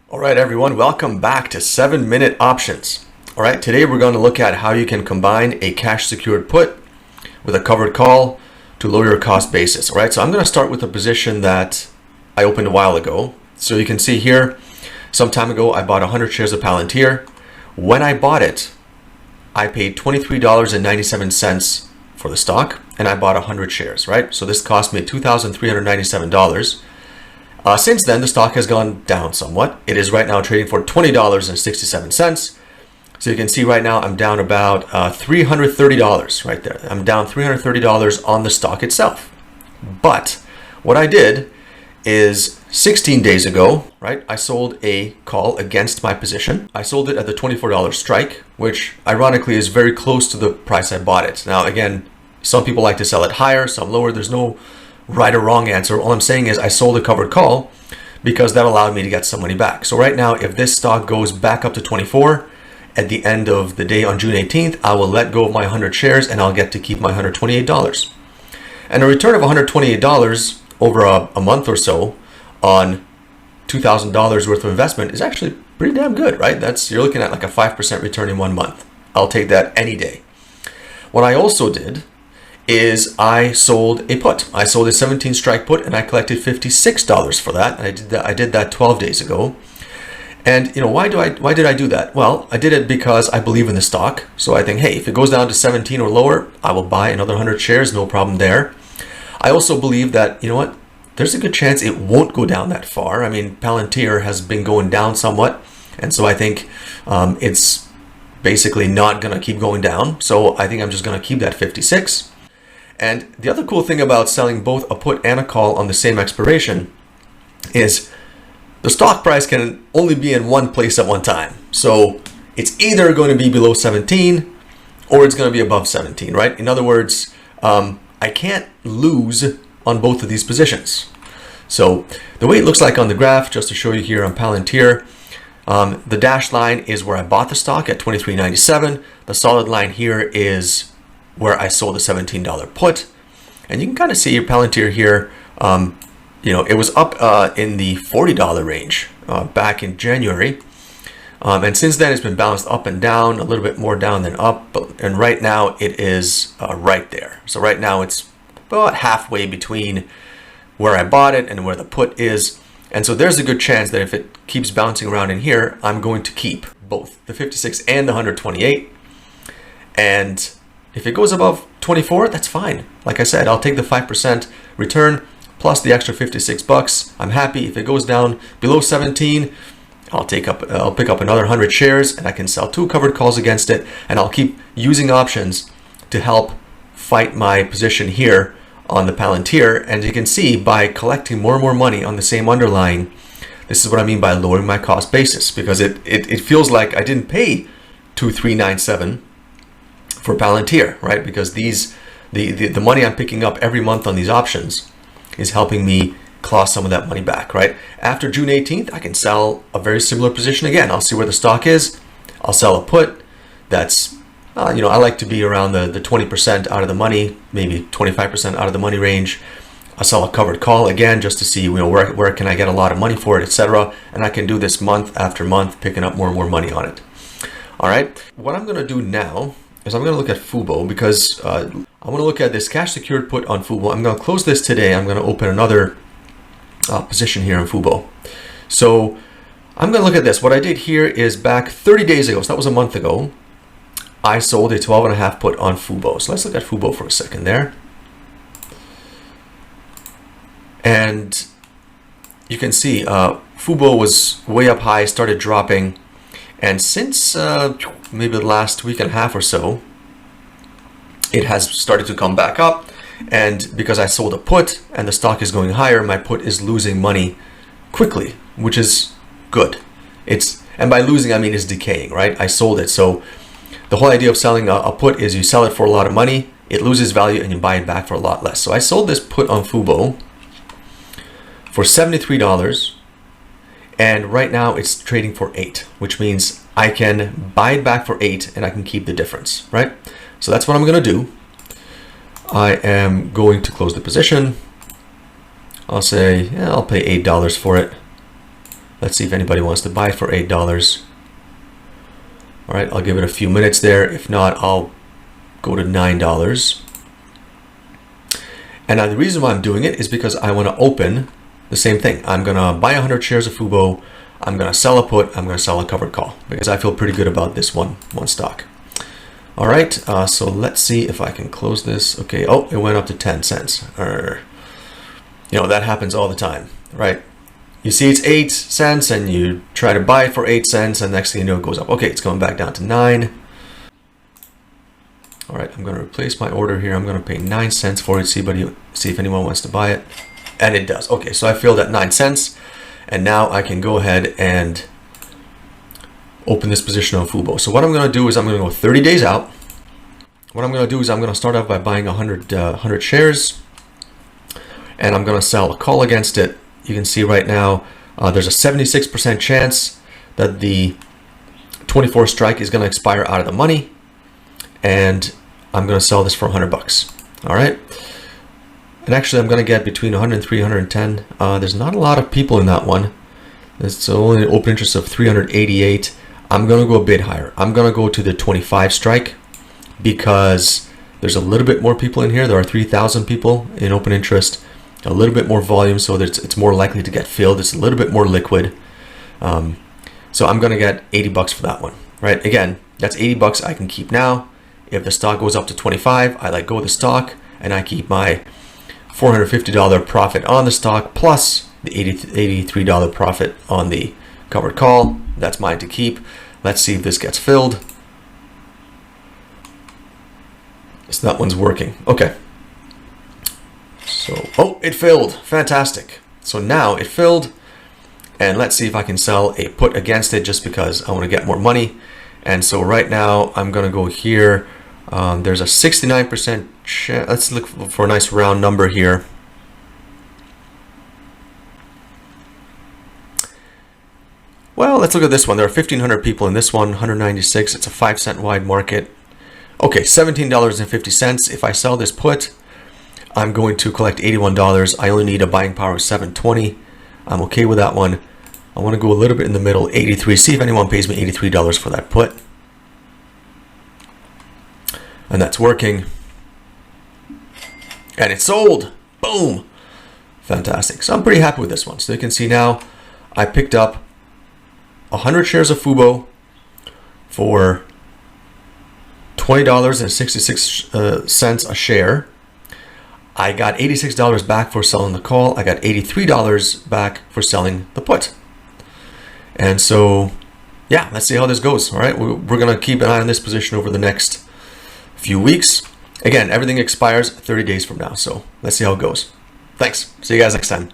All right, everyone, welcome back to 7-Minute Options. All right, today we're going to look at how you can combine a cash secured put with a covered call to lower your cost basis. All right, so I'm going to start with a position that I opened a while ago. So you can see here, some time ago, I bought 100 shares of PLTR. When I bought it, I paid $23.97 for the stock, and I bought 100 shares, right? So this cost me $2,397. Since then, the stock has gone down somewhat. It is right now trading for $20.67. So you can see right now I'm down about $330 right there. I'm down $330 on the stock itself. But what I did is 16 days ago, right, I sold a call against my position. I sold it at the $24 strike, which ironically is very close to the price I bought it. Now, again, some people like to sell it higher, some lower. There's no right or wrong answer. All I'm saying is I sold a covered call because that allowed me to get some money back. So right now, if this stock goes back up to 24 at the end of the day on June 18th, I will let go of my 100 shares and I'll get to keep my $128. And a return of $128 over a month or so on $2,000 worth of investment is actually pretty damn good, right? You're looking at like a 5% return in 1 month. I'll take that any day. What I also did is I sold a put. I sold a 17 strike put and I collected $56 for that. And I did that 12 days ago. And why did I do that? Well, I did it because I believe in the stock. So I think, hey, if it goes down to 17 or lower, I will buy another 100 shares, no problem there. I also believe that, there's a good chance it won't go down that far. I mean, PLTR has been going down somewhat. And so I think it's basically not going to keep going down. So I think I'm just going to keep that 56. And the other cool thing about selling both a put and a call on the same expiration is the stock price can only be in one place at one time. So it's either going to be below 17 or it's going to be above 17, right? In other words, I can't lose on both of these positions. So the way it looks like on the graph, just to show you here on PLTR, the dashed line is where I bought the stock at $23.97. The solid line here is where I sold a $17 put. And you can kind of see your PLTR here. It was up in the $40 range back in January. And since then, it's been bounced up and down, a little bit more down than up. And right now, it is right there. So right now, it's about halfway between where I bought it and where the put is. And so there's a good chance that if it keeps bouncing around in here, I'm going to keep both the 56 and the 128. And if it goes above 24, that's fine. Like I said, I'll take the 5% return plus the extra $56. I'm happy. If it goes down below 17, I'll pick up another 100 shares and I can sell 2 covered calls against it, and I'll keep using options to help fight my position here on the PLTR. And you can see by collecting more and more money on the same underlying, this is what I mean by lowering my cost basis, because it feels like I didn't pay $2,397 for PLTR, right? Because the money I'm picking up every month on these options is helping me claw some of that money back, right? After June 18th, I can sell a very similar position again. I'll see where the stock is. I'll sell a put that's, I like to be around the 20% out of the money, maybe 25% out of the money range. I'll sell a covered call again just to see, where can I get a lot of money for it, etc. And I can do this month after month, picking up more and more money on it. All right, what I'm going to do now is I'm going to look at FUBO, because I want to look at this cash secured put on FUBO. I'm going to close this today. I'm going to open another position here in FUBO. So I'm going to look at this. What I did here is back 30 days ago, so that was a month ago, I sold a 12.5 put on FUBO. So let's look at FUBO for a second there. And you can see FUBO was way up high, started dropping. And since maybe the last week and a half or so, it has started to come back up. And because I sold a put and the stock is going higher, my put is losing money quickly, which is good. And by losing, I mean it's decaying, right? I sold it. So the whole idea of selling a put is you sell it for a lot of money, it loses value, and you buy it back for a lot less. So I sold this put on FUBO for $73. And right now it's trading for 8, which means I can buy it back for 8 and I can keep the difference, right? So that's what I'm going to do. I am going to close the position. I'll say, yeah, I'll pay $8 for it. Let's see if anybody wants to buy for $8. All right, I'll give it a few minutes there. If not, I'll go to $9. And now the reason why I'm doing it is because I want to open the same thing. I'm going to buy 100 shares of FUBO. I'm going to sell a put. I'm going to sell a covered call because I feel pretty good about this one stock. All right, so let's see if I can close this. Okay, oh, it went up to 10 cents. You know, that happens all the time, right? You see it's 8 cents and you try to buy it for 8 cents and next thing you know it goes up. Okay, it's going back down to 9. All right, I'm going to replace my order here. I'm going to pay 9 cents for it, see if anyone wants to buy it. And it does. Okay, so I filled at 9 cents. And now I can go ahead and open this position on FUBO. So what I'm going to do is I'm going to go 30 days out. What I'm going to do is I'm going to start off by buying 100 shares. And I'm going to sell a call against it. You can see right now there's a 76% chance that the 24 strike is going to expire out of the money. And I'm going to sell this for $100. All right. And actually, I'm going to get between 103 and 110. There's not a lot of people in that one. It's only an open interest of 388. I'm going to go a bit higher. I'm going to go to the 25 strike because there's a little bit more people in here. There are 3,000 people in open interest, a little bit more volume, so that it's more likely to get filled. It's a little bit more liquid. So I'm going to get $80 for that one, right? Again, that's $80 I can keep now. If the stock goes up to 25, I let go of the stock and I keep my $450 profit on the stock plus the $83 profit on the covered call. That's mine to keep. Let's see if this gets filled. So that one's working. Okay. So, oh, it filled. Fantastic. So now it filled. And let's see if I can sell a put against it just because I want to get more money. And so right now I'm going to go here. There's a 69% chance. Let's look for a nice round number here. Well, let's look at this one. There are 1,500 people in this one, 196. It's a 5-cent wide market. Okay, $17.50. If I sell this put, I'm going to collect $81. I only need a buying power of 720. I'm okay with that one. I want to go a little bit in the middle, 83. See if anyone pays me $83 for that put. And that's working. And it's sold. Boom. Fantastic. So I'm pretty happy with this one. So you can see now I picked up 100 shares of FUBO for $20.66 a share. I got $86 back for selling the call. I got $83 back for selling the put. And so, yeah, let's see how this goes. All right, we're going to keep an eye on this position over the next few weeks. Again, everything expires 30 days from now. So let's see how it goes. Thanks. See you guys next time.